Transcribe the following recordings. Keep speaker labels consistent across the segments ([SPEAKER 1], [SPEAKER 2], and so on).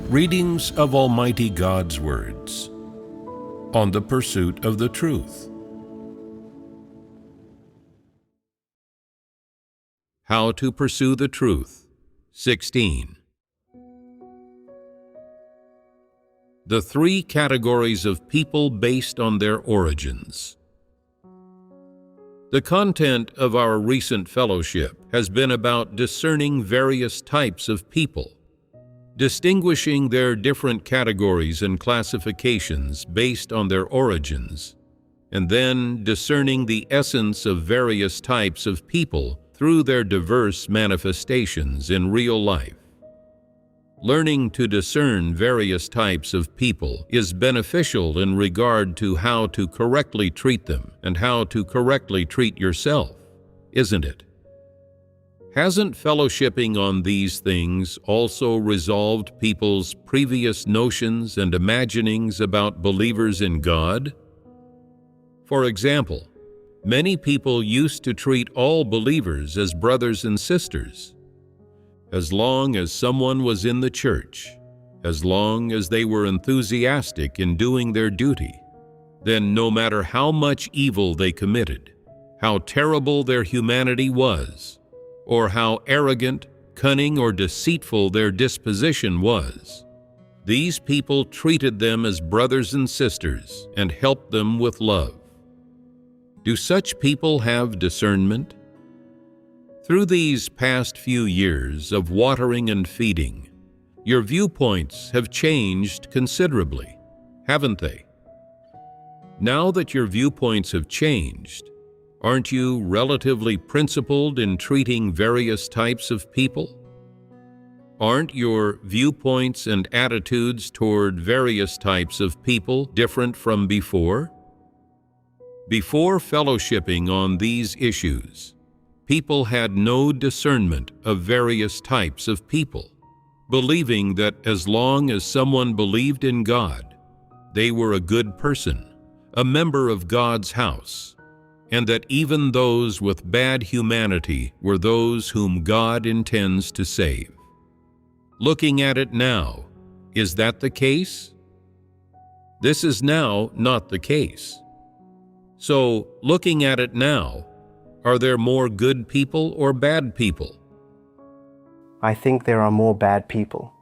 [SPEAKER 1] Readings of Almighty God's words on the pursuit of the truth. How to pursue the truth. 16. The three categories of people based on their origins. The content of our recent fellowship has been about discerning various types of people, distinguishing their different categories and classifications based on their origins, and then discerning the essence of various types of people through their diverse manifestations in real life. Learning to discern various types of people is beneficial in regard to how to correctly treat them and how to correctly treat yourself, isn't it? Hasn't fellowshipping on these things also resolved people's previous notions and imaginings about believers in God? For example, many people used to treat all believers as brothers and sisters. As long as someone was in the church, as long as they were enthusiastic in doing their duty, then no matter how much evil they committed, how terrible their humanity was, or how arrogant, cunning, or deceitful their disposition was, these people treated them as brothers and sisters and helped them with love. Do such people have discernment? Through these past few years of watering and feeding, your viewpoints have changed considerably, haven't they? Now that your viewpoints have changed, aren't you relatively principled in treating various types of people? Aren't your viewpoints and attitudes toward various types of people different from before? Before fellowshipping on these issues, people had no discernment of various types of people, believing that as long as someone believed in God, they were a good person, a member of God's house, and that even those with bad humanity were those whom God intends to save. Looking at it now, is that the case? This is now not the case. So, looking at it now, are there more good people or bad people?
[SPEAKER 2] I think there are more bad people.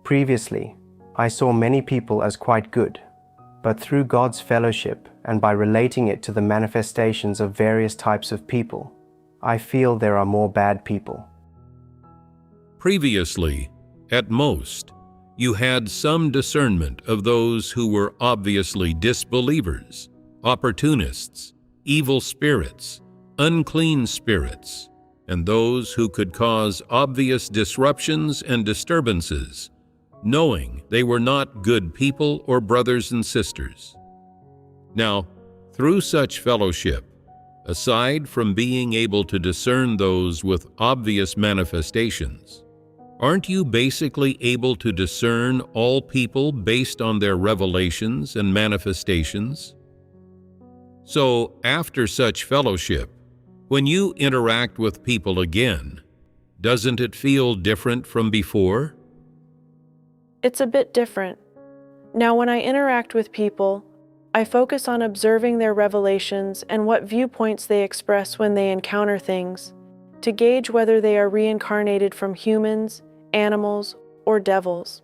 [SPEAKER 2] Previously, I saw many people as quite good, but through God's fellowship and by relating it to the manifestations of various types of people, I feel there are more bad people.
[SPEAKER 1] Previously, at most, you had some discernment of those who were obviously disbelievers, opportunists, evil spirits, unclean spirits, and those who could cause obvious disruptions and disturbances, knowing they were not good people or brothers and sisters. Now, through such fellowship, aside from being able to discern those with obvious manifestations, aren't you basically able to discern all people based on their revelations and manifestations? So, after such fellowship, when you interact with people again, doesn't it feel different from before?
[SPEAKER 3] It's a bit different. Now, when I interact with people, I focus on observing their revelations and what viewpoints they express when they encounter things, to gauge whether they are reincarnated from humans, animals, or devils.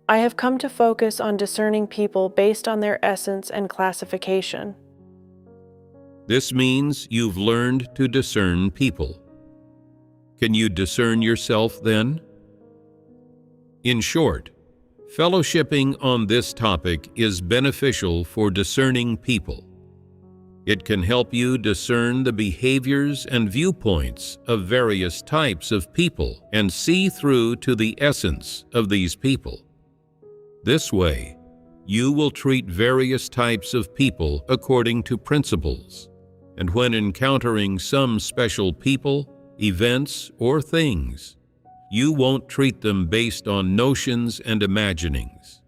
[SPEAKER 3] I have come to focus on discerning people based on their essence and classification.
[SPEAKER 1] This means you've learned to discern people. Can you discern yourself then? In short, fellowshipping on this topic is beneficial for discerning people. It can help you discern the behaviors and viewpoints of various types of people and see through to the essence of these people. This way, you will treat various types of people according to principles, and when encountering some special people, events, or things, you won't treat them based on notions and imaginings,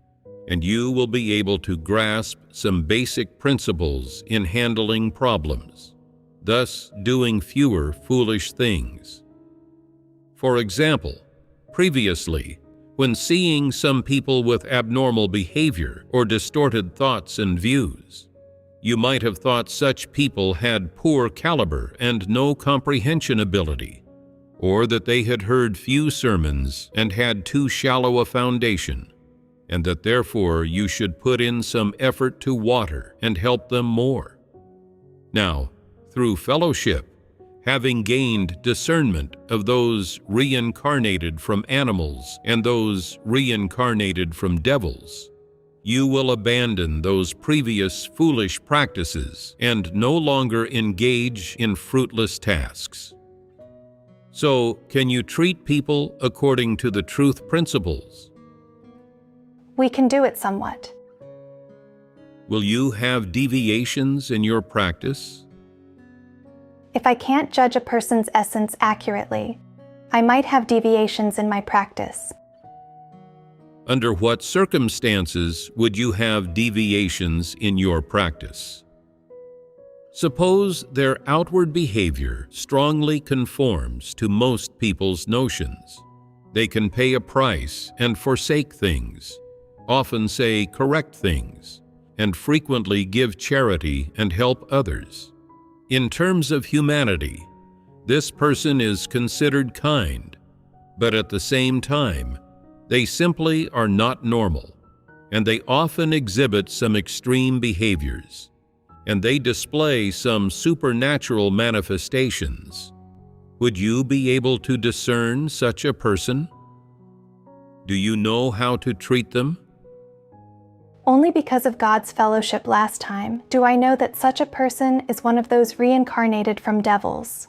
[SPEAKER 1] and you will be able to grasp some basic principles in handling problems, thus doing fewer foolish things. For example, previously, when seeing some people with abnormal behavior or distorted thoughts and views. You might have thought such people had poor caliber and no comprehension ability, or that they had heard few sermons and had too shallow a foundation, and that therefore you should put in some effort to water and help them more. Now, through fellowship, having gained discernment of those reincarnated from animals and those reincarnated from devils, you will abandon those previous foolish practices and no longer engage in fruitless tasks. So, can you treat people according to the truth principles?
[SPEAKER 4] We can do it somewhat.
[SPEAKER 1] Will you have deviations in your practice?
[SPEAKER 4] If I can't judge a person's essence accurately, I might have deviations in my practice.
[SPEAKER 1] Under what circumstances would you have deviations in your practice? Suppose their outward behavior strongly conforms to most people's notions. They can pay a price and forsake things, often say correct things, and frequently give charity and help others. In terms of humanity, this person is considered kind, but at the same time, they simply are not normal, and they often exhibit some extreme behaviors, and they display some supernatural manifestations. Would you be able to discern such a person? Do you know how to treat them?
[SPEAKER 4] Only because of God's fellowship last time do I know that such a person is one of those reincarnated from devils.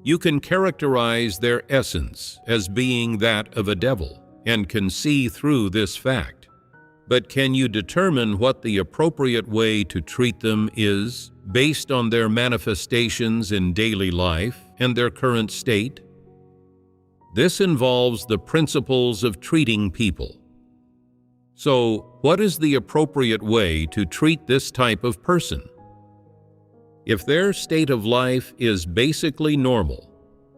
[SPEAKER 1] You can characterize their essence as being that of a devil and can see through this fact. But can you determine what the appropriate way to treat them is based on their manifestations in daily life and their current state? This involves the principles of treating people. So, what is the appropriate way to treat this type of person? If their state of life is basically normal,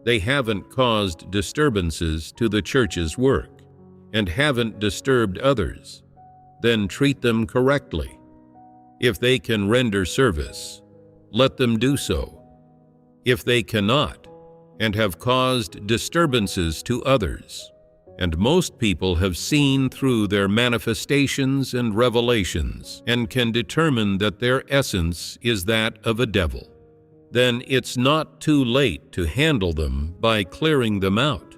[SPEAKER 1] they haven't caused disturbances to the church's work, and haven't disturbed others, then treat them correctly. If they can render service, let them do so. If they cannot, and have caused disturbances to others, and most people have seen through their manifestations and revelations and can determine that their essence is that of a devil, then it's not too late to handle them by clearing them out.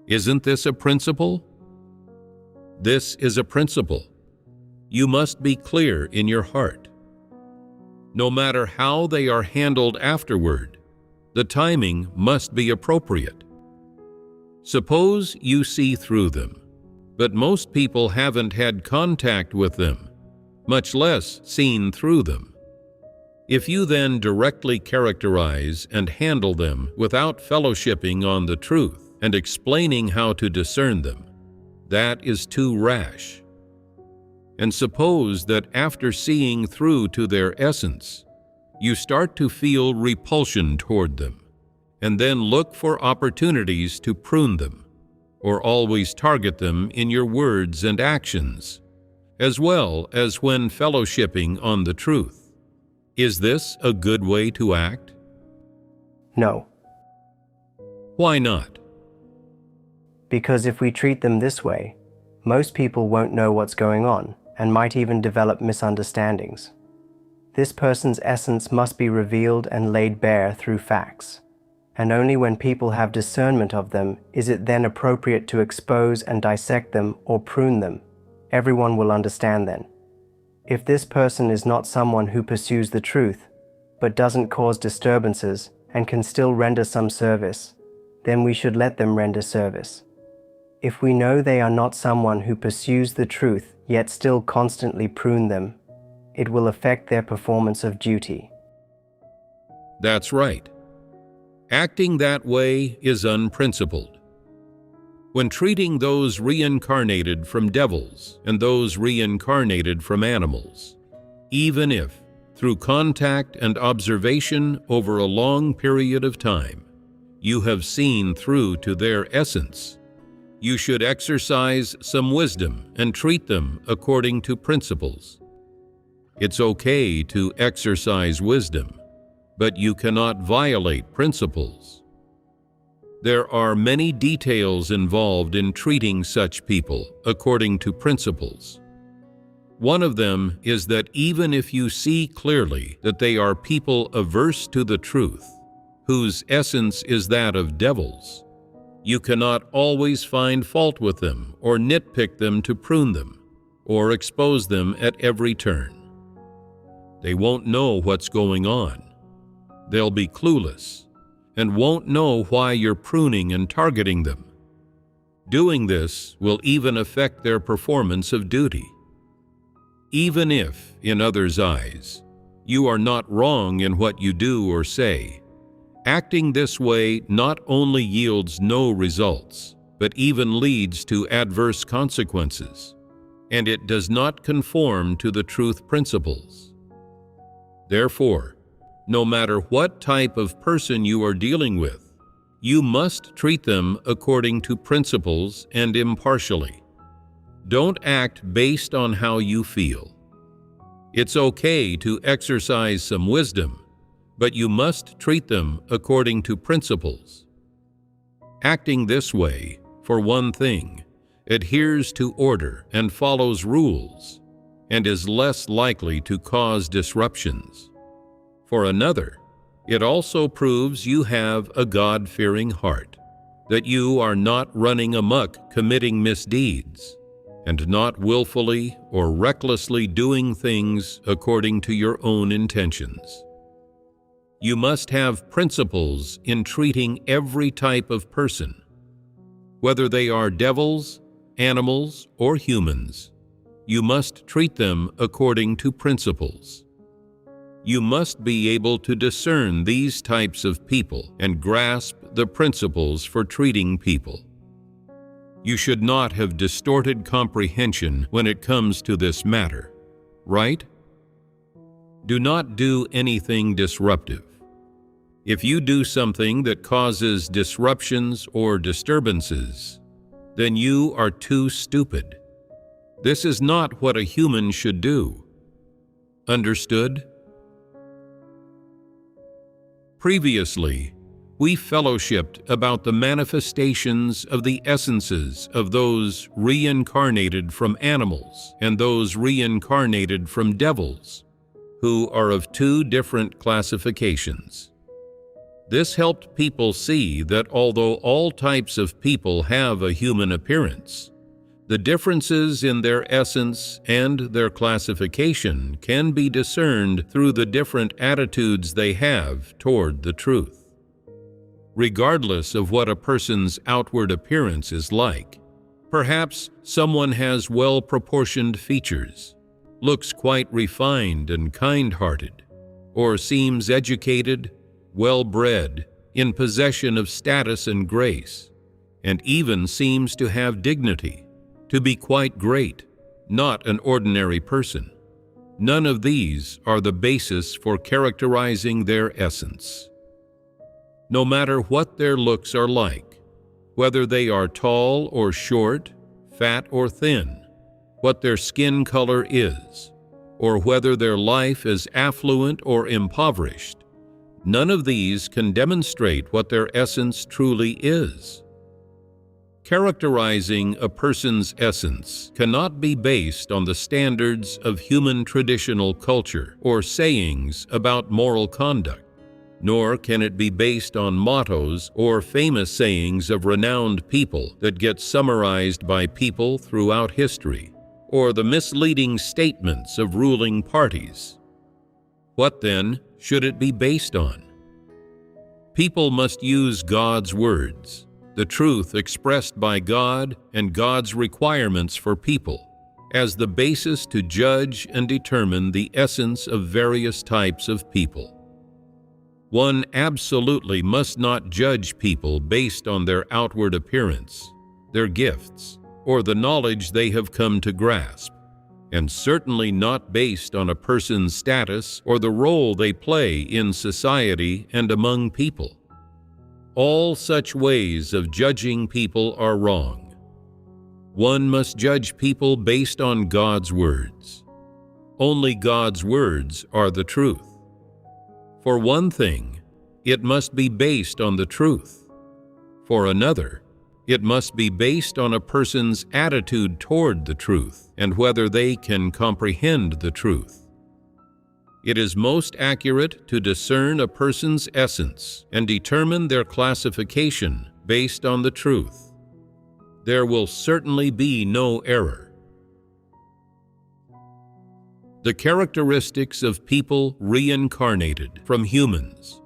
[SPEAKER 1] Isn't this a principle? This is a principle. You must be clear in your heart. No matter how they are handled afterward, the timing must be appropriate. Suppose you see through them, but most people haven't had contact with them, much less seen through them. If you then directly characterize and handle them without fellowshipping on the truth and explaining how to discern them, that is too rash. And suppose that after seeing through to their essence, you start to feel repulsion toward them, and then look for opportunities to prune them, or always target them in your words and actions, as well as when fellowshipping on the truth. Is this a good way to act?
[SPEAKER 2] No,
[SPEAKER 1] Why not?
[SPEAKER 2] because if we treat them this way, most people won't know what's going on and might even develop misunderstandings. This person's essence must be revealed and laid bare through facts, and only when people have discernment of them is it then appropriate to expose and dissect them or prune them. Everyone will understand then. If this person is not someone who pursues the truth, but doesn't cause disturbances and can still render some service, then we should let them render service. If we know they are not someone who pursues the truth yet still constantly prune them, it will affect their performance of duty.
[SPEAKER 1] That's right. Acting that way is unprincipled. When treating those reincarnated from devils and those reincarnated from animals, even if, through contact and observation over a long period of time, you have seen through to their essence, You should exercise some wisdom and treat them according to principles. It's okay to exercise wisdom, but you cannot violate principles. There are many details involved in treating such people according to principles. One of them is that even if you see clearly that they are people averse to the truth, whose essence is that of devils, you cannot always find fault with them or nitpick them to prune them or expose them at every turn. They won't know what's going on. They'll be clueless and won't know why you're pruning and targeting them. Doing this will even affect their performance of duty. Even if, in others' eyes, you are not wrong in what you do or say, acting this way not only yields no results, but even leads to adverse consequences, and it does not conform to the truth principles. Therefore, no matter what type of person you are dealing with, you must treat them according to principles and impartially. Don't act based on how you feel. It's okay to exercise some wisdom, but you must treat them according to principles. Acting this way, for one thing, adheres to order and follows rules, and is less likely to cause disruptions. For another, it also proves you have a God-fearing heart, that you are not running amok committing misdeeds, and not willfully or recklessly doing things according to your own intentions. You must have principles in treating every type of person, whether they are devils, animals, or humans. You must treat them according to principles. You must be able to discern these types of people and grasp the principles for treating people. You should not have distorted comprehension when it comes to this matter, right? Do not do anything disruptive. If you do something that causes disruptions or disturbances, then you are too stupid. This is not what a human should do. Understood? Previously, we fellowshipped about the manifestations of the essences of those reincarnated from animals and those reincarnated from devils, who are of two different classifications. This helped people see that although all types of people have a human appearance, the differences in their essence and their classification can be discerned through the different attitudes they have toward the truth. Regardless of what a person's outward appearance is like, perhaps someone has well-proportioned features, looks quite refined and kind-hearted, or seems educated, well-bred, in possession of status and grace, and even seems to have dignity, to be quite great, not an ordinary person. None of these are the basis for characterizing their essence. No matter what their looks are like, whether they are tall or short, fat or thin, what their skin color is, or whether their life is affluent or impoverished, none of these can demonstrate what their essence truly is. Characterizing a person's essence cannot be based on the standards of human traditional culture or sayings about moral conduct, nor can it be based on mottos or famous sayings of renowned people that get summarized by people throughout history, or the misleading statements of ruling parties. What then should it be based on? People must use God's words, the truth expressed by God and God's requirements for people, as the basis to judge and determine the essence of various types of people. One absolutely must not judge people based on their outward appearance, their gifts, or the knowledge they have come to grasp, and certainly not based on a person's status or the role they play in society and among people. All such ways of judging people are wrong, One must judge people based on God's words. Only God's words are the truth. For one thing, it must be based on the truth. For another, it must be based on a person's attitude toward the truth and whether they can comprehend the truth. It is most accurate to discern a person's essence and determine their classification based on the truth. There will certainly be no error. The characteristics of people reincarnated from humans.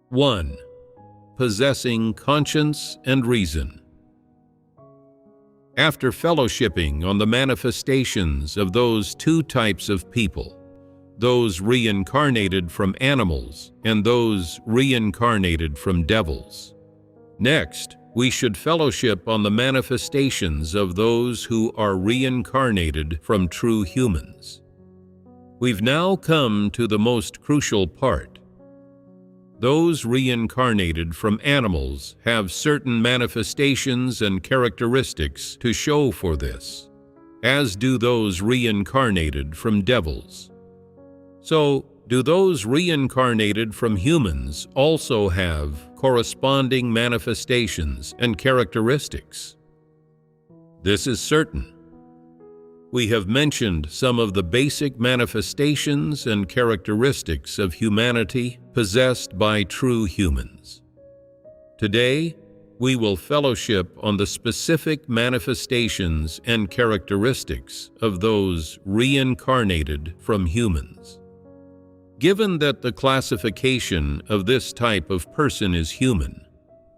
[SPEAKER 1] 1. Possessing conscience and reason. After fellowshipping on the manifestations of those two types of people, those reincarnated from animals and those reincarnated from devils, next, we should fellowship on the manifestations of those who are reincarnated from true humans. We've now come to the most crucial part. Those reincarnated from animals have certain manifestations and characteristics to show for this, as do those reincarnated from devils. So, do those reincarnated from humans also have corresponding manifestations and characteristics? This is certain. We have mentioned some of the basic manifestations and characteristics of humanity possessed by true humans. Today, we will fellowship on the specific manifestations and characteristics of those reincarnated from humans. Given that the classification of this type of person is human,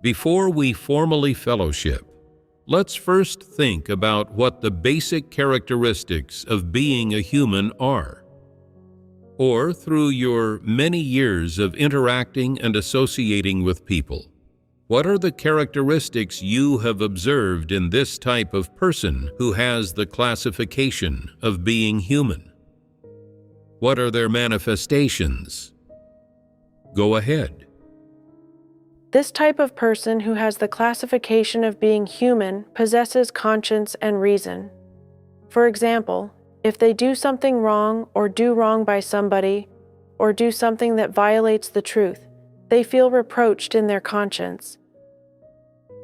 [SPEAKER 1] before we formally fellowship, let's first think about what the basic characteristics of being a human are. Or through your many years of interacting and associating with people, what are the characteristics you have observed in this type of person who has the classification of being human? What are their manifestations? Go ahead.
[SPEAKER 3] This type of person who has the classification of being human possesses conscience and reason. For example, if they do something wrong or do wrong by somebody, or do something that violates the truth, they feel reproached in their conscience.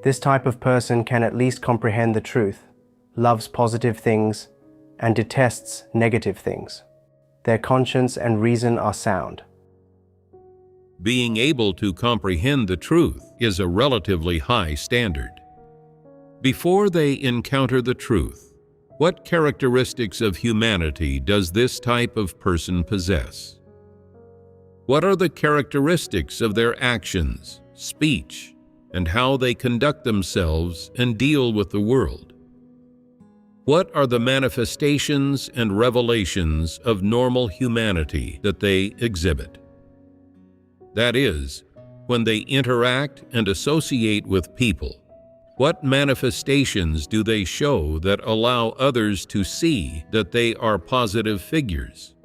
[SPEAKER 2] This type of person can at least comprehend the truth, loves positive things, and detests negative things. Their conscience and reason are sound.
[SPEAKER 1] Being able to comprehend the truth is a relatively high standard. Before they encounter the truth, what characteristics of humanity does this type of person possess? What are the characteristics of their actions, speech, and how they conduct themselves and deal with the world? What are the manifestations and revelations of normal humanity that they exhibit? That is, when they interact and associate with people, what manifestations do they show that allow others to see that they are positive figures?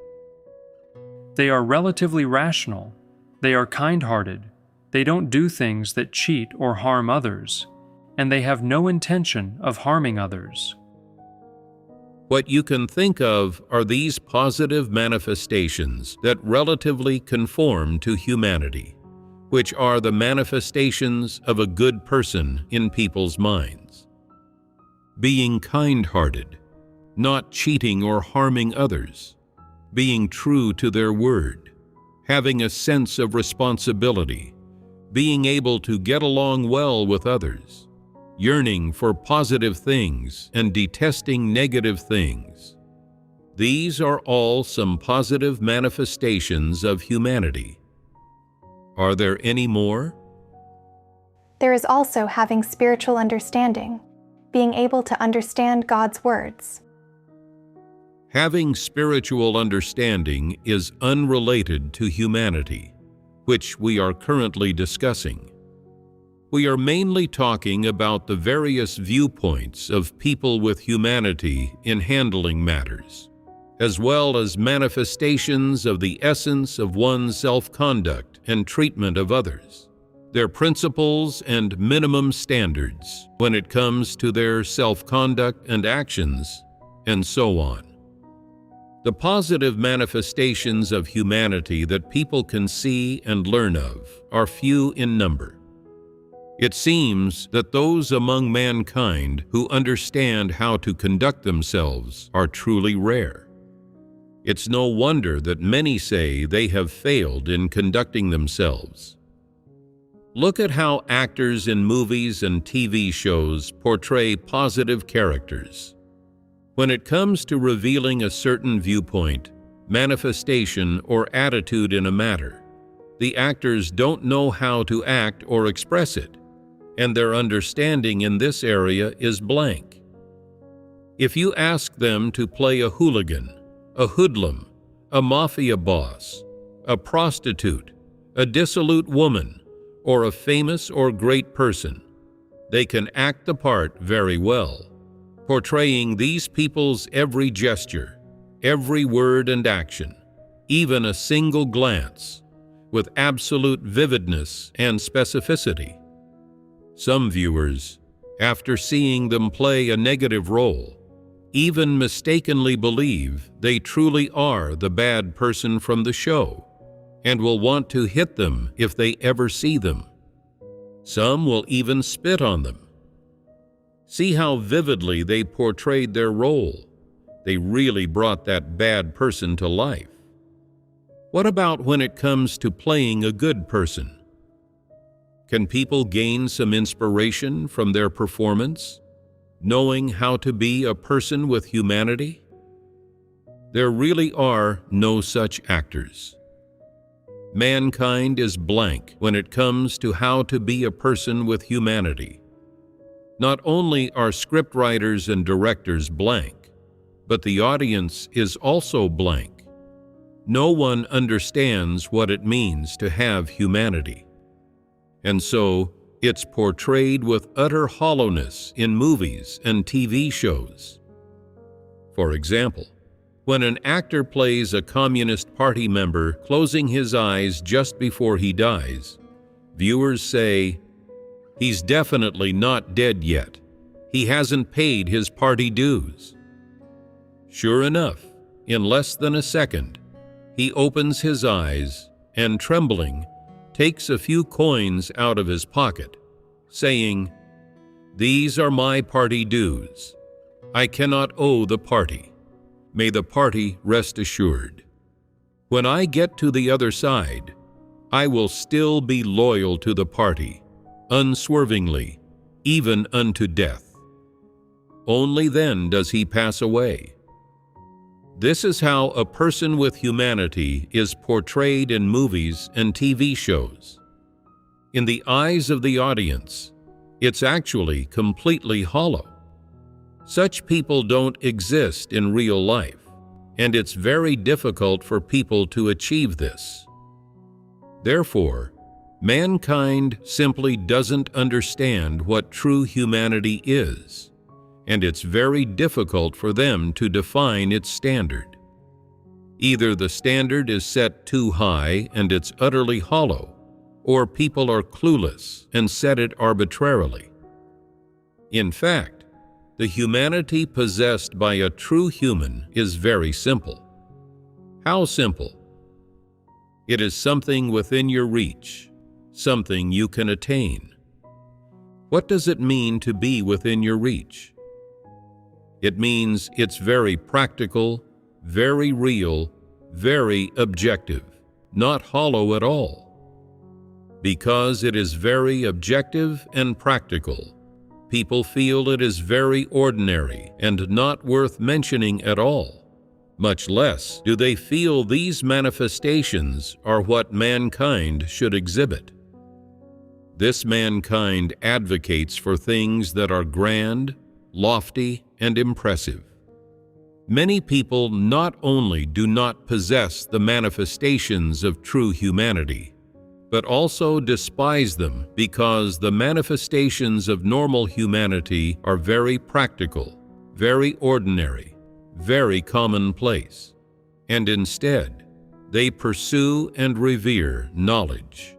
[SPEAKER 5] They are relatively rational. They are kind-hearted. They don't do things that cheat or harm others, and they have no intention of harming others.
[SPEAKER 1] What you can think of are these positive manifestations that relatively conform to humanity, which are the manifestations of a good person in people's minds. Being kind-hearted, not cheating or harming others, being true to their word, having a sense of responsibility, being able to get along well with others, yearning for positive things and detesting negative things. These are all some positive manifestations of humanity. Are there any more?
[SPEAKER 4] There is also having spiritual understanding, being able to understand God's words.
[SPEAKER 1] Having spiritual understanding is unrelated to humanity, which we are currently discussing. We are mainly talking about the various viewpoints of people with humanity in handling matters, as well as manifestations of the essence of one's self-conduct and treatment of others. their principles and minimum standards when it comes to their self-conduct and actions, and so on. The positive manifestations of humanity that people can see and learn of are few in number. It seems that those among mankind who understand how to conduct themselves are truly rare. It's no wonder that many say they have failed in conducting themselves. Look at how actors in movies and TV shows portray positive characters. When it comes to revealing a certain viewpoint, manifestation, or attitude in a matter, the actors don't know how to act or express it, and their understanding in this area is blank. If you ask them to play a hooligan, a hoodlum, a mafia boss, a prostitute, a dissolute woman, or a famous or great person, they can act the part very well, portraying these people's every gesture, every word and action, even a single glance, with absolute vividness and specificity. Some viewers, after seeing them play a negative role, even mistakenly believe they truly are the bad person from the show and will want to hit them if they ever see them. Some will even spit on them. See how vividly they portrayed their role. They really brought that bad person to life. What about when it comes to playing a good person? Can people gain some inspiration from their performance, knowing how to be a person with humanity? There really are no such actors. Mankind is blank when it comes to how to be a person with humanity. Not only are scriptwriters and directors blank, but the audience is also blank. No one understands what it means to have humanity. And so, it's portrayed with utter hollowness in movies and TV shows. For example, when an actor plays a Communist Party member closing his eyes just before he dies, viewers say, "He's definitely not dead yet. He hasn't paid his party dues." Sure enough, in less than a second, he opens his eyes and, trembling, takes a few coins out of his pocket, saying, "These are my party dues. I cannot owe the party. May the party rest assured. When I get to the other side, I will still be loyal to the party, unswervingly, even unto death." Only then does he pass away. This is how a person with humanity is portrayed in movies and TV shows. In the eyes of the audience, it's actually completely hollow. Such people don't exist in real life, and it's very difficult for people to achieve this. Therefore, mankind simply doesn't understand what true humanity is, and it's very difficult for them to define its standard. Either the standard is set too high and it's utterly hollow, or people are clueless and set it arbitrarily. In fact, the humanity possessed by a true human is very simple. How simple? It is something within your reach, something you can attain. What does it mean to be within your reach? It means it's very practical, very real, very objective, not hollow at all. Because it is very objective and practical, people feel it is very ordinary and not worth mentioning at all. Much less do they feel these manifestations are what mankind should exhibit. This mankind advocates for things that are grand, lofty, and impressive. Many people not only do not possess the manifestations of true humanity, but also despise them because the manifestations of normal humanity are very practical, very ordinary, very commonplace, and instead, they pursue and revere knowledge.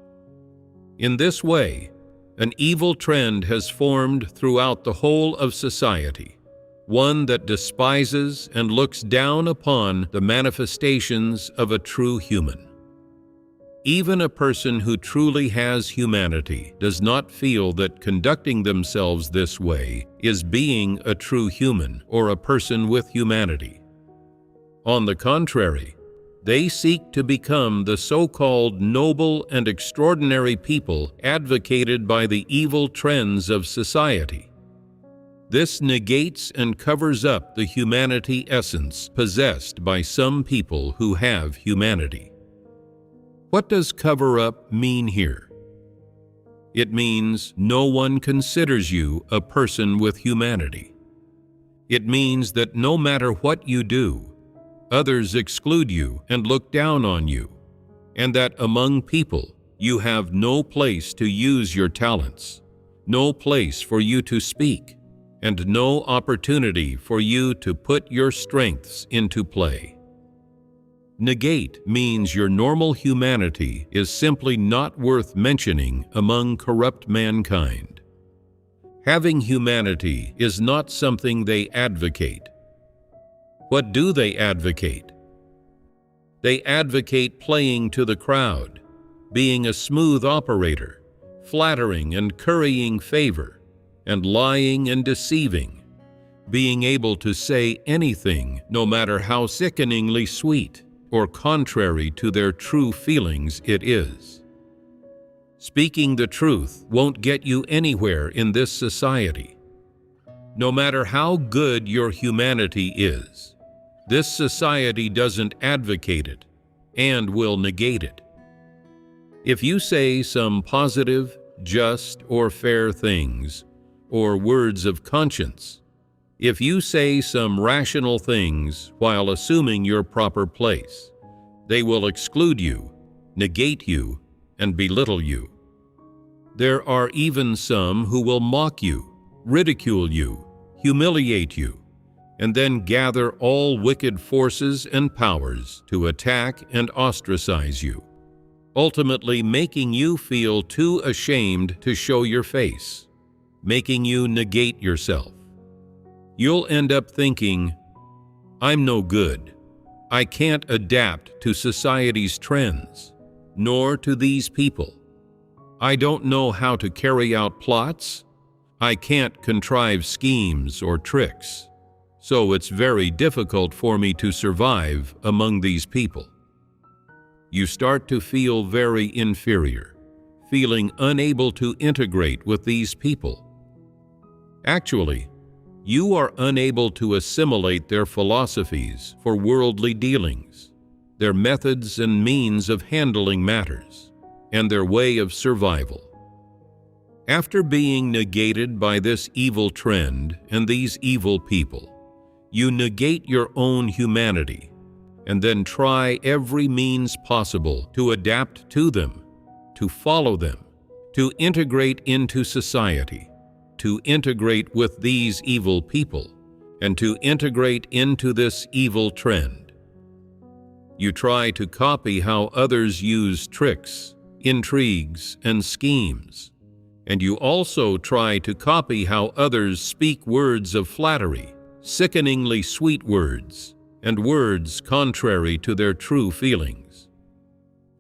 [SPEAKER 1] In this way, an evil trend has formed throughout the whole of society, one that despises and looks down upon the manifestations of a true human. Even a person who truly has humanity does not feel that conducting themselves this way is being a true human or a person with humanity. On the contrary, they seek to become the so-called noble and extraordinary people advocated by the evil trends of society. This negates and covers up the humanity essence possessed by some people who have humanity. What does cover up mean here? It means no one considers you a person with humanity. It means that no matter what you do, others exclude you and look down on you, and that among people you have no place to use your talents, no place for you to speak, and no opportunity for you to put your strengths into play. Negate means your normal humanity is simply not worth mentioning among corrupt mankind. Having humanity is not something they advocate. What do they advocate? They advocate playing to the crowd, being a smooth operator, flattering and currying favor, and lying and deceiving, being able to say anything no matter how sickeningly sweet or contrary to their true feelings it is. Speaking the truth won't get you anywhere in this society. No matter how good your humanity is, this society doesn't advocate it and will negate it. If you say some positive, just, or fair things, or words of conscience, if you say some rational things while assuming your proper place, they will exclude you, negate you, and belittle you. There are even some who will mock you, ridicule you, humiliate you, and then gather all wicked forces and powers to attack and ostracize you, ultimately making you feel too ashamed to show your face, making you negate yourself. You'll end up thinking, I'm no good. I can't adapt to society's trends, nor to these people. I don't know how to carry out plots. I can't contrive schemes or tricks. So it's very difficult for me to survive among these people. You start to feel very inferior, feeling unable to integrate with these people. Actually, you are unable to assimilate their philosophies for worldly dealings, their methods and means of handling matters, and their way of survival. After being negated by this evil trend and these evil people, you negate your own humanity and then try every means possible to adapt to them, to follow them, to integrate into society, to integrate with these evil people, and to integrate into this evil trend. You try to copy how others use tricks, intrigues, and schemes, and you also try to copy how others speak words of flattery, sickeningly sweet words, and words contrary to their true feelings.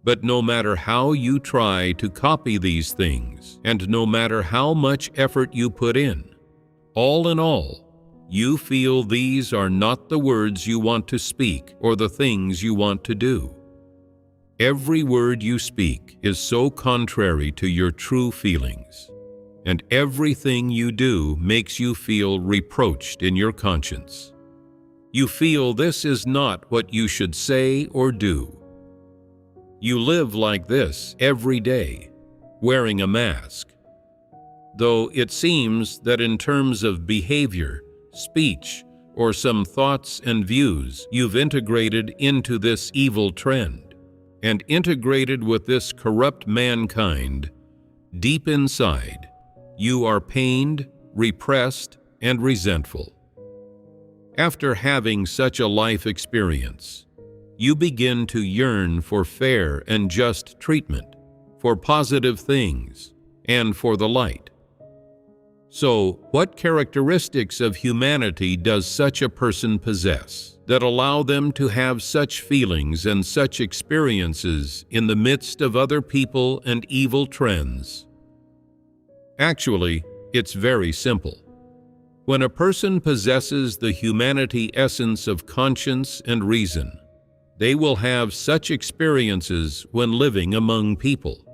[SPEAKER 1] But no matter how you try to copy these things, and no matter how much effort you put in, all in all, you feel these are not the words you want to speak or the things you want to do. Every word you speak is so contrary to your true feelings, and everything you do makes you feel reproached in your conscience. You feel this is not what you should say or do. You live like this every day, wearing a mask. Though it seems that in terms of behavior, speech, or some thoughts and views you've integrated into this evil trend, and integrated with this corrupt mankind, deep inside, you are pained, repressed, and resentful. After having such a life experience, you begin to yearn for fair and just treatment, for positive things, and for the light. So, what characteristics of humanity does such a person possess that allow them to have such feelings and such experiences in the midst of other people and evil trends? Actually, it's very simple. When a person possesses the humanity essence of conscience and reason, they will have such experiences when living among people.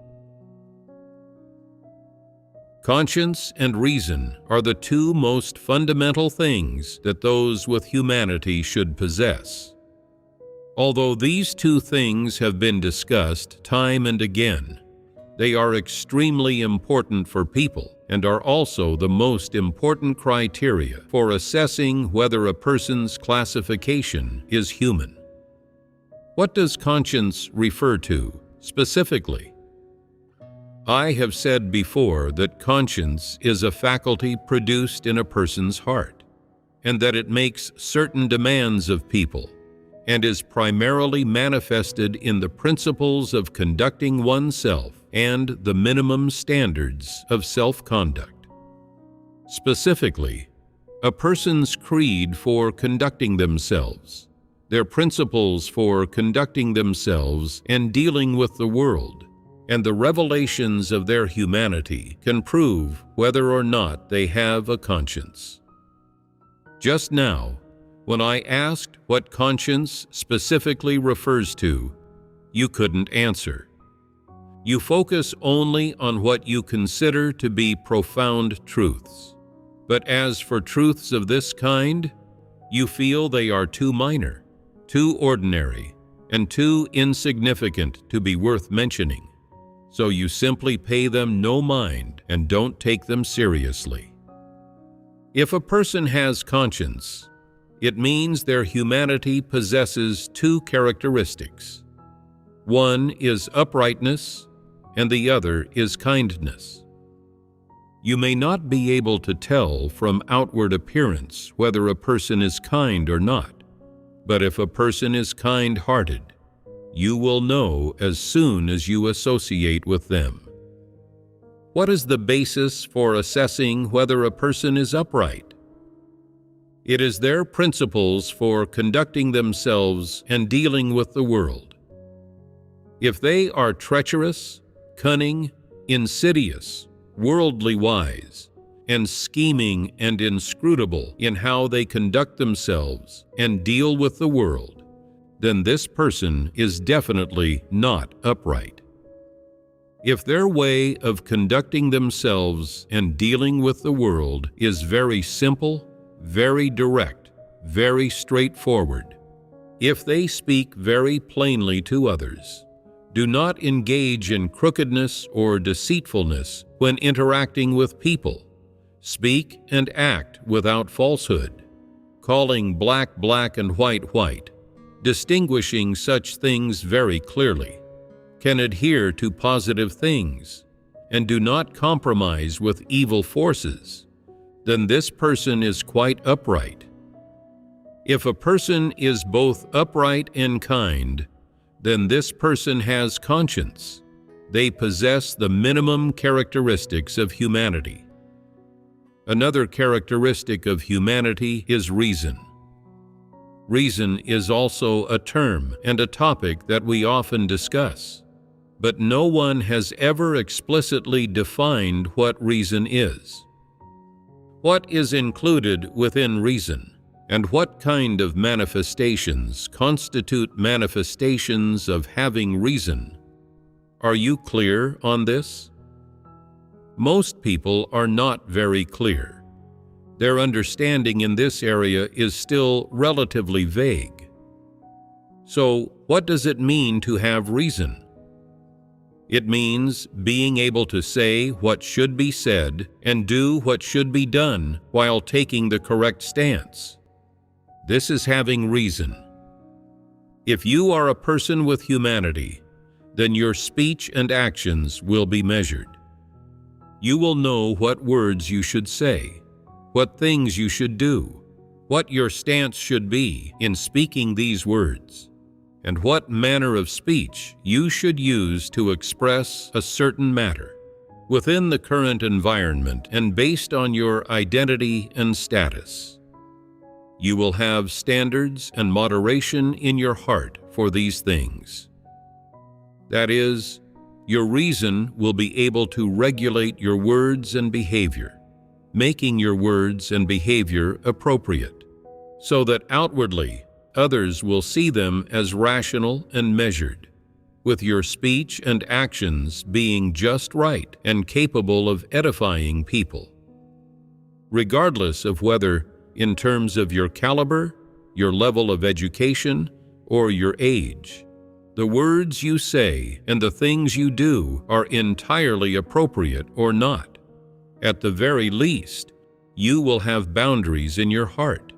[SPEAKER 1] Conscience and reason are the two most fundamental things that those with humanity should possess. Although these two things have been discussed time and again, they are extremely important for people and are also the most important criteria for assessing whether a person's classification is human. What does conscience refer to specifically? I have said before that conscience is a faculty produced in a person's heart, and that it makes certain demands of people, and is primarily manifested in the principles of conducting oneself and the minimum standards of self-conduct. Specifically, a person's creed for conducting themselves, their principles for conducting themselves and dealing with the world, and the revelations of their humanity can prove whether or not they have a conscience. Just now, when I asked what conscience specifically refers to, you couldn't answer. You focus only on what you consider to be profound truths. But as for truths of this kind, you feel they are too minor, too ordinary, and too insignificant to be worth mentioning. So you simply pay them no mind and don't take them seriously. If a person has conscience, it means their humanity possesses two characteristics. One is uprightness, and the other is kindness. You may not be able to tell from outward appearance whether a person is kind or not, but if a person is kind-hearted, you will know as soon as you associate with them. What is the basis for assessing whether a person is upright? It is their principles for conducting themselves and dealing with the world. If they are treacherous, cunning, insidious, worldly wise, and scheming and inscrutable in how they conduct themselves and deal with the world, then this person is definitely not upright. If their way of conducting themselves and dealing with the world is very simple, very direct, very straightforward, if they speak very plainly to others, do not engage in crookedness or deceitfulness when interacting with people, speak and act without falsehood, calling black black and white white, distinguishing such things very clearly, can adhere to positive things, and do not compromise with evil forces, then this person is quite upright. If a person is both upright and kind, then this person has conscience. They possess the minimum characteristics of humanity. Another characteristic of humanity is reason. Reason is also a term and a topic that we often discuss, but no one has ever explicitly defined what reason is. What is included within reason, and what kind of manifestations constitute manifestations of having reason? Are you clear on this? Most people are not very clear. Their understanding in this area is still relatively vague. So, what does it mean to have reason? It means being able to say what should be said and do what should be done while taking the correct stance. This is having reason. If you are a person with humanity, then your speech and actions will be measured. You will know what words you should say, what things you should do, what your stance should be in speaking these words, and what manner of speech you should use to express a certain matter within the current environment and based on your identity and status. You will have standards and moderation in your heart for these things. That is, your reason will be able to regulate your words and behavior, making your words and behavior appropriate, so that outwardly others will see them as rational and measured, with your speech and actions being just right and capable of edifying people. Regardless of whether in terms of your caliber, your level of education, or your age, the words you say and the things you do are entirely appropriate or not. At the very least, you will have boundaries in your heart,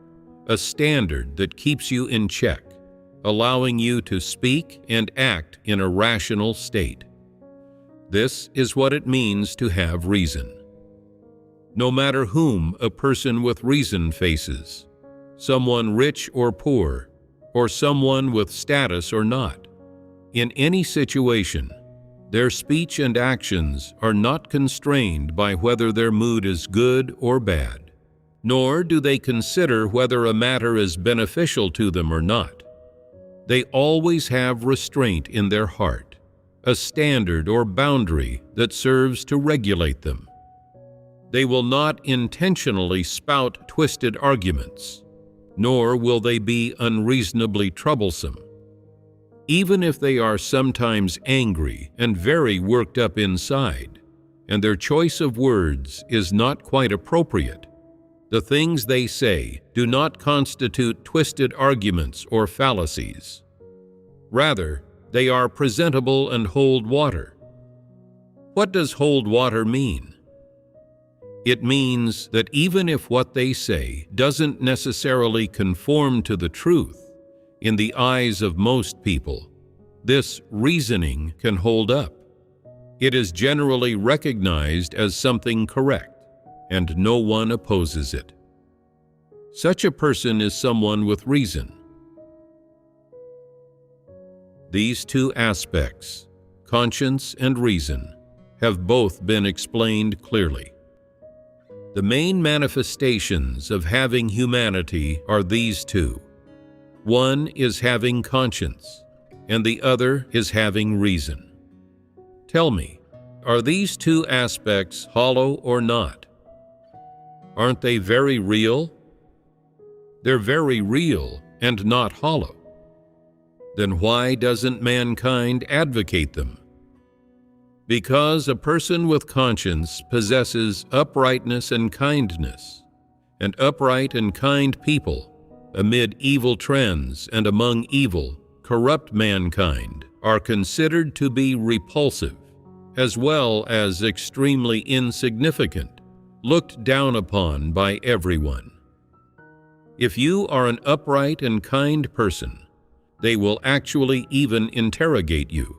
[SPEAKER 1] a standard that keeps you in check, allowing you to speak and act in a rational state. This is what it means to have reason. No matter whom a person with reason faces, someone rich or poor, or someone with status or not, in any situation, their speech and actions are not constrained by whether their mood is good or bad, nor do they consider whether a matter is beneficial to them or not. They always have restraint in their heart, a standard or boundary that serves to regulate them. They will not intentionally spout twisted arguments, nor will they be unreasonably troublesome. Even if they are sometimes angry and very worked up inside, and their choice of words is not quite appropriate, the things they say do not constitute twisted arguments or fallacies. Rather, they are presentable and hold water. What does hold water mean? It means that even if what they say doesn't necessarily conform to the truth, in the eyes of most people, this reasoning can hold up. It is generally recognized as something correct, and no one opposes it. Such a person is someone with reason. These two aspects, conscience and reason, have both been explained clearly. The main manifestations of having humanity are these two. One is having conscience, and the other is having reason. Tell me, are these two aspects hollow or not? Aren't they very real? They're very real and not hollow. Then why doesn't mankind advocate them? Because a person with conscience possesses uprightness and kindness, and upright and kind people, amid evil trends and among evil, corrupt mankind, are considered to be repulsive, as well as extremely insignificant, looked down upon by everyone. If you are an upright and kind person, they will actually even interrogate you.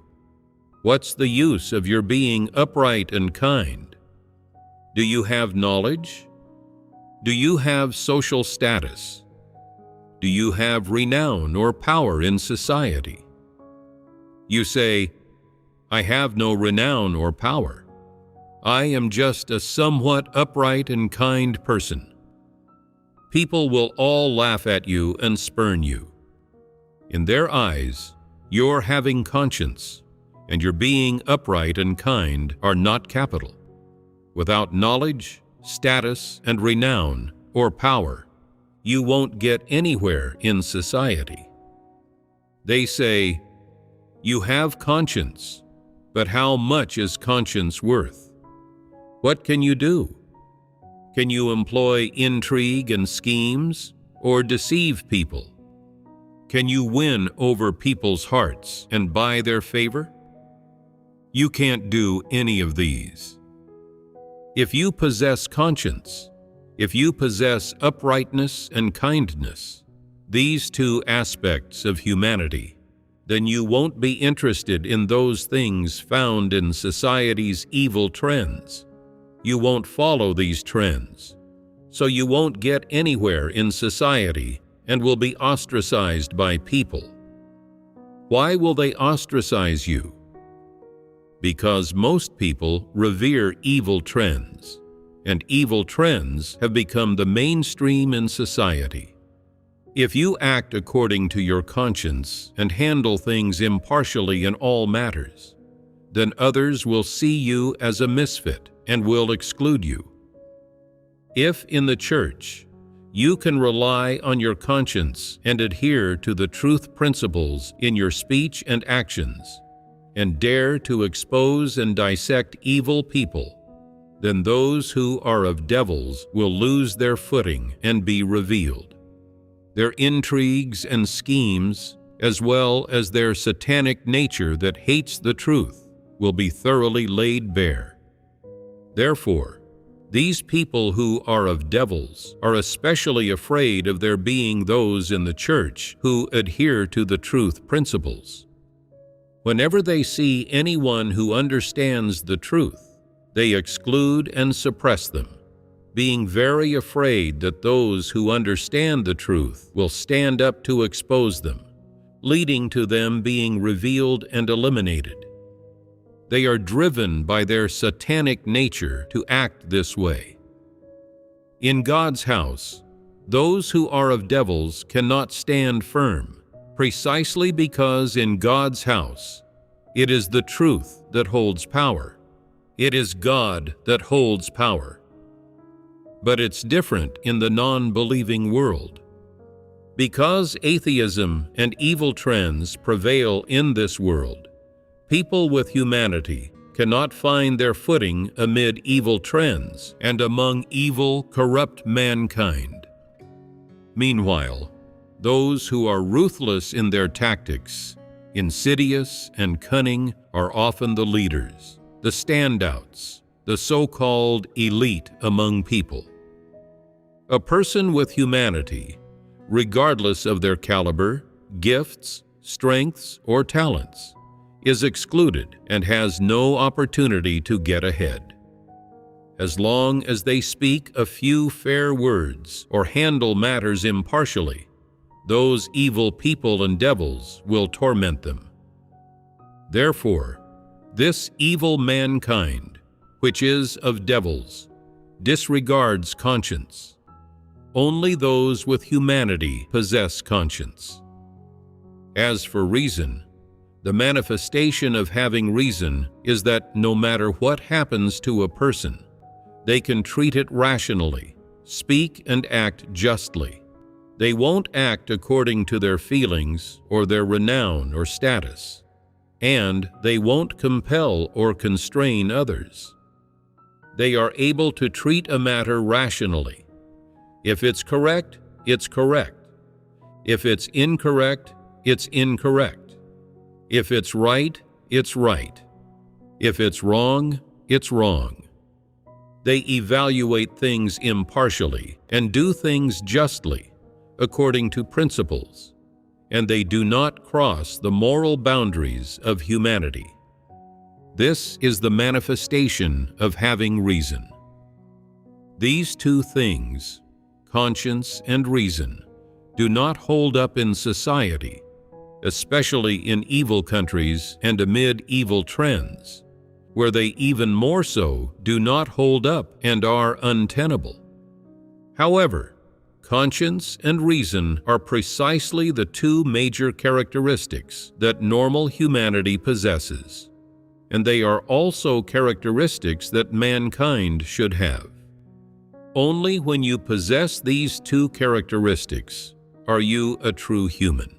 [SPEAKER 1] What's the use of your being upright and kind? Do you have knowledge? Do you have social status? Do you have renown or power in society? You say, I have no renown or power. I am just a somewhat upright and kind person. People will all laugh at you and spurn you. In their eyes, your having conscience and your being upright and kind are not capital. Without knowledge, status, and renown or power, you won't get anywhere in society. They say, you have conscience, but how much is conscience worth? What can you do? Can you employ intrigue and schemes or deceive people? Can you win over people's hearts and buy their favor? You can't do any of these. If you possess conscience, if you possess uprightness and kindness, these two aspects of humanity, then you won't be interested in those things found in society's evil trends. You won't follow these trends, so you won't get anywhere in society and will be ostracized by people. Why will they ostracize you? Because most people revere evil trends, and evil trends have become the mainstream in society. If you act according to your conscience and handle things impartially in all matters, then others will see you as a misfit and will exclude you. If in the church you can rely on your conscience and adhere to the truth principles in your speech and actions, and dare to expose and dissect evil people, then those who are of devils will lose their footing and be revealed. Their intrigues and schemes, as well as their satanic nature that hates the truth, will be thoroughly laid bare. Therefore, these people who are of devils are especially afraid of there being those in the church who adhere to the truth principles. Whenever they see anyone who understands the truth, they exclude and suppress them, being very afraid that those who understand the truth will stand up to expose them, leading to them being revealed and eliminated. They are driven by their satanic nature to act this way. In God's house, those who are of devils cannot stand firm, precisely because in God's house, it is the truth that holds power. It is God that holds power. But it's different in the non-believing world. Because atheism and evil trends prevail in this world, people with humanity cannot find their footing amid evil trends and among evil, corrupt mankind. Meanwhile, those who are ruthless in their tactics, insidious and cunning, are often the leaders, the standouts, the so-called elite among people. A person with humanity, regardless of their caliber, gifts, strengths, or talents, is excluded and has no opportunity to get ahead. As long as they speak a few fair words or handle matters impartially, those evil people and devils will torment them. Therefore, this evil mankind, which is of devils, disregards conscience. Only those with humanity possess conscience. As for reason, the manifestation of having reason is that no matter what happens to a person, they can treat it rationally, speak and act justly. They won't act according to their feelings or their renown or status, and they won't compel or constrain others. They are able to treat a matter rationally. If it's correct, it's correct. If it's incorrect, it's incorrect. If it's right, it's right. If it's wrong, it's wrong. They evaluate things impartially and do things justly, according to principles, and they do not cross the moral boundaries of humanity. This is the manifestation of having reason. These two things, conscience and reason, do not hold up in society, especially in evil countries and amid evil trends, where they even more so do not hold up and are untenable. However, conscience and reason are precisely the two major characteristics that normal humanity possesses, and they are also characteristics that mankind should have. Only when you possess these two characteristics are you a true human.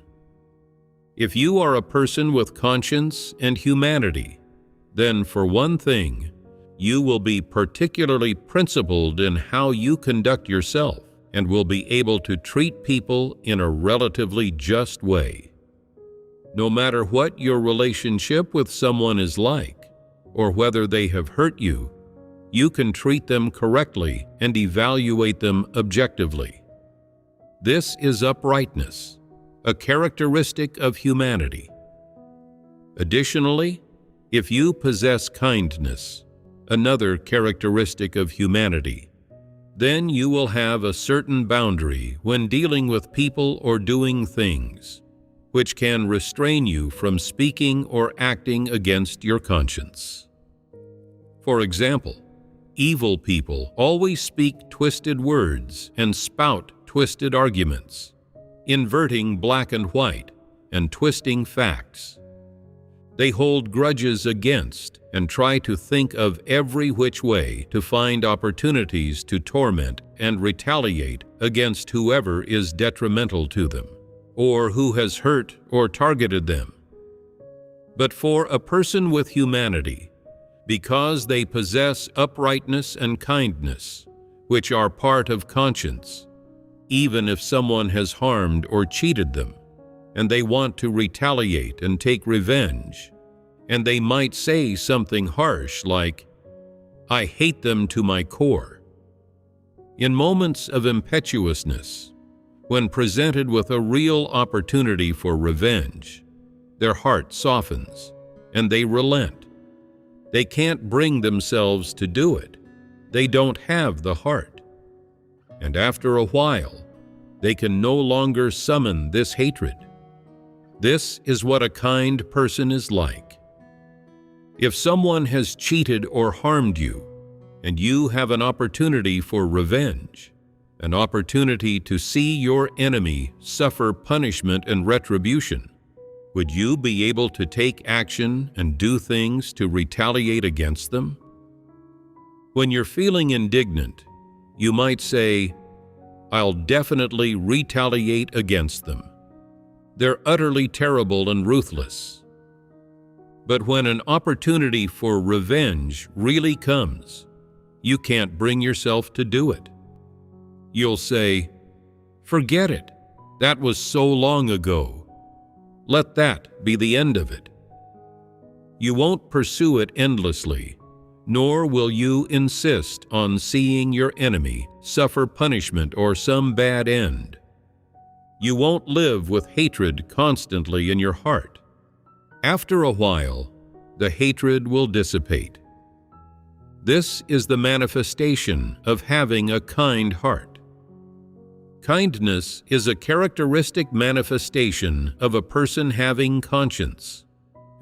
[SPEAKER 1] If you are a person with conscience and humanity, then for one thing, you will be particularly principled in how you conduct yourself and will be able to treat people in a relatively just way. No matter what your relationship with someone is like, or whether they have hurt you, you can treat them correctly and evaluate them objectively. This is uprightness, a characteristic of humanity. Additionally, if you possess kindness, another characteristic of humanity, then you will have a certain boundary when dealing with people or doing things. which can restrain you from speaking or acting against your conscience. For example, evil people always speak twisted words and spout twisted arguments, inverting black and white and twisting facts. They hold grudges against and try to think of every which way to find opportunities to torment and retaliate against whoever is detrimental to them, or who has hurt or targeted them. But for a person with humanity, because they possess uprightness and kindness, which are part of conscience, even if someone has harmed or cheated them, and they want to retaliate and take revenge, and they might say something harsh like, "I hate them to my core." In moments of impetuousness, when presented with a real opportunity for revenge, their heart softens and they relent. They can't bring themselves to do it. They don't have the heart. And after a while, they can no longer summon this hatred. This is what a kind person is like. If someone has cheated or harmed you, and you have an opportunity for revenge, an opportunity to see your enemy suffer punishment and retribution, would you be able to take action and do things to retaliate against them? When you're feeling indignant, you might say, "I'll definitely retaliate against them. They're utterly terrible and ruthless." But when an opportunity for revenge really comes, you can't bring yourself to do it. You'll say, "Forget it. That was so long ago. Let that be the end of it." You won't pursue it endlessly, nor will you insist on seeing your enemy suffer punishment or some bad end. You won't live with hatred constantly in your heart. After a while, the hatred will dissipate. This is the manifestation of having a kind heart. Kindness is a characteristic manifestation of a person having conscience,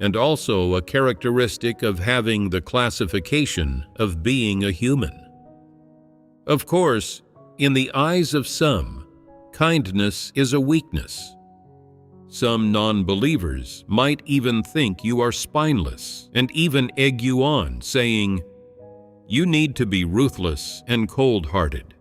[SPEAKER 1] and also a characteristic of having the classification of being a human. Of course, in the eyes of some, kindness is a weakness. Some non-believers might even think you are spineless and even egg you on, saying, "You need to be ruthless and cold-hearted.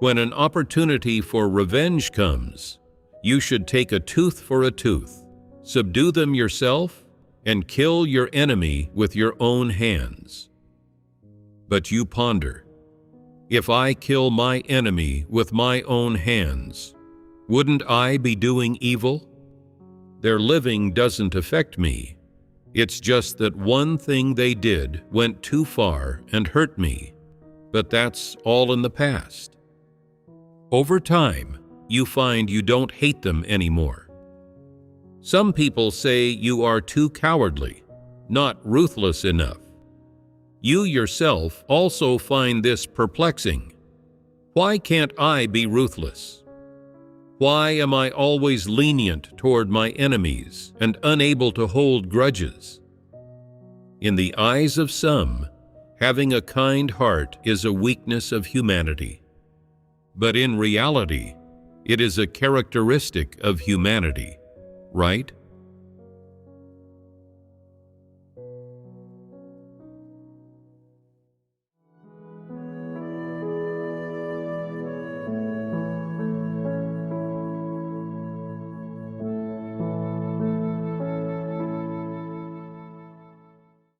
[SPEAKER 1] When an opportunity for revenge comes, you should take a tooth for a tooth, subdue them yourself, and kill your enemy with your own hands." But you ponder, if I kill my enemy with my own hands, wouldn't I be doing evil? Their living doesn't affect me. It's just that one thing they did went too far and hurt me, but that's all in the past. Over time, you find you don't hate them anymore. Some people say you are too cowardly, not ruthless enough. You yourself also find this perplexing. Why can't I be ruthless? Why am I always lenient toward my enemies and unable to hold grudges? In the eyes of some, having a kind heart is a weakness of humanity. But in reality, it is a characteristic of humanity, right?